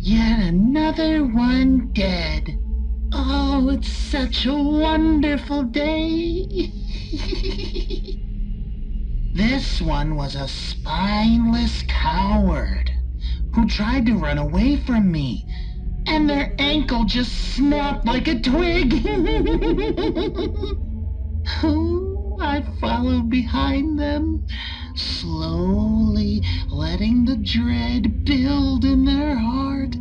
Yet another one dead. Oh, it's such a wonderful day. This one was a spineless coward who tried to run away from me, and their ankle just snapped like a twig. Oh, I followed behind them, slowly letting the dread build in their heart.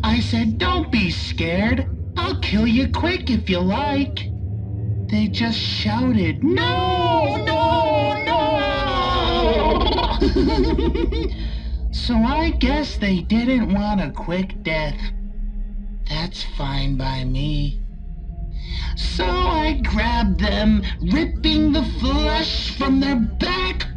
I said, "Don't be scared. I'll kill you quick if you like." They just shouted, "No, no, no!" So I guess they didn't want a quick death. That's fine by me. So I grabbed them, ripping the flesh from their back.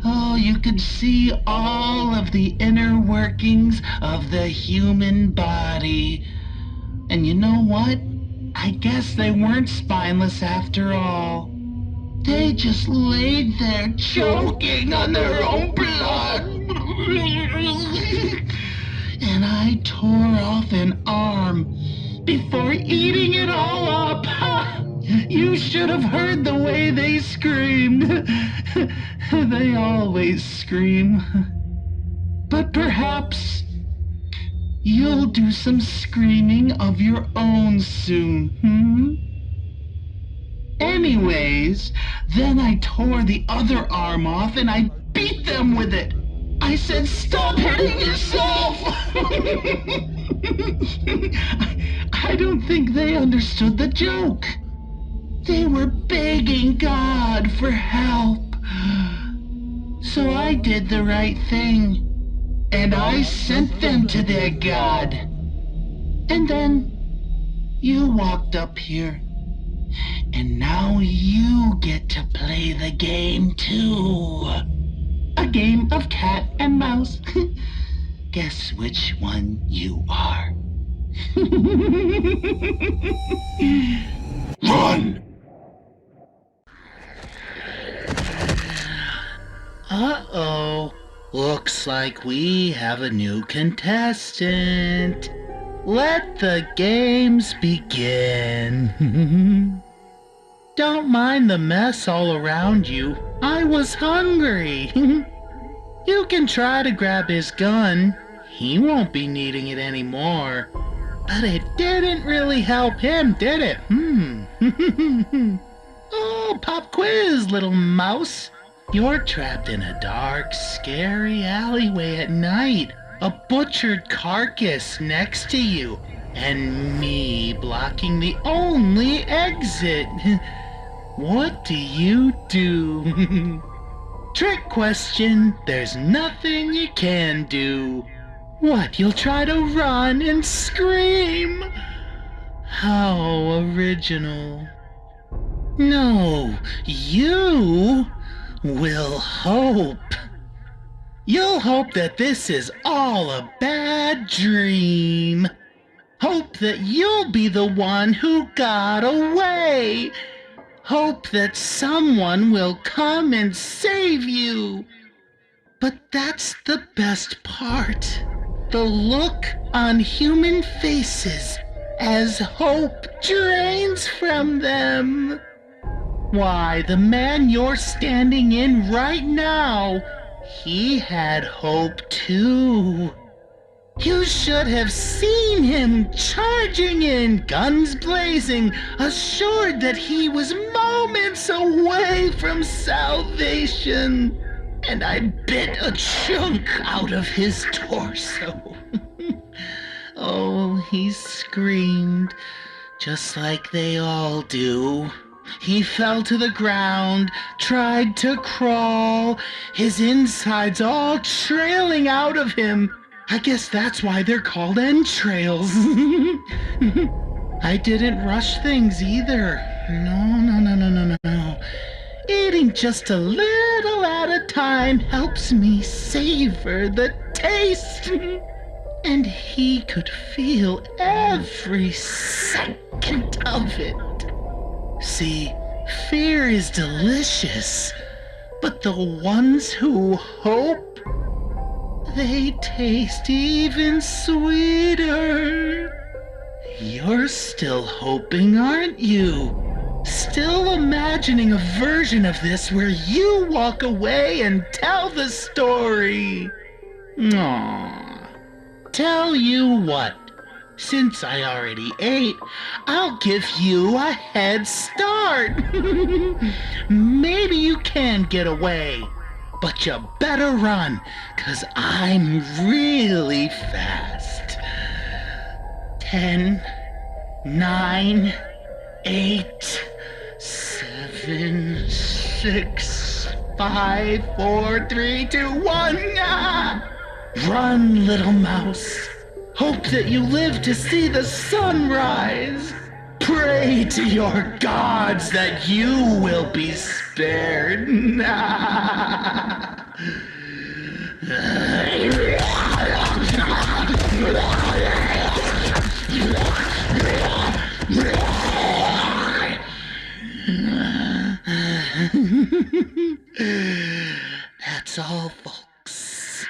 Oh, you could see all of the inner workings of the human body. And you know what? I guess they weren't spineless after all. They just laid there choking on their own blood. And I tore off an arm before eating it all up. You should have heard the way they screamed. They always scream. But perhaps you'll do some screaming of your own soon, Anyways, then I tore the other arm off and I beat them with it. I said, "Stop hitting yourself!" I don't think they understood the joke. They were begging God for help. So I did the right thing, and I sent them to their God. And then you walked up here, and now you get to play the game too. A game of cat and mouse. Guess which one you are. Run! Uh-oh. Looks like we have a new contestant. Let the games begin. Don't mind the mess all around you. I was hungry. You can try to grab his gun. He won't be needing it anymore. But it didn't really help him, did it? Oh, pop quiz, little mouse. You're trapped in a dark, scary alleyway at night. A butchered carcass next to you, and me blocking the only exit. What do you do? Trick question. There's nothing you can do. What, you'll try to run and scream? How original. No, you will hope. You'll hope that this is all a bad dream. Hope that you'll be the one who got away. Hope that someone will come and save you. But that's the best part. The look on human faces as hope drains from them. Why, the man you're standing in right now, he had hope too. You should have seen him charging in, guns blazing, assured that he was moments away from salvation. And I bit a chunk out of his torso. Oh, he screamed, just like they all do. He fell to the ground, tried to crawl, his insides all trailing out of him. I guess that's why they're called entrails. I didn't rush things either. No. Eating just a little at a time helps me savor the taste. And he could feel every second of it. See, fear is delicious, But the ones who hope, they taste even sweeter. You're still hoping, aren't you? Still imagining a version of this where you walk away and tell the story. Aww. Tell you what, since I already ate, I'll give you a head start. Maybe you can get away, but you better run, 'cause I'm really fast. 10, 9, 8, 7, 6, 5, 4, 3, 2, 1. Ah! Run, little mouse. Hope that you live to see the sunrise. Pray to your gods that you will be spared. That's all, folks.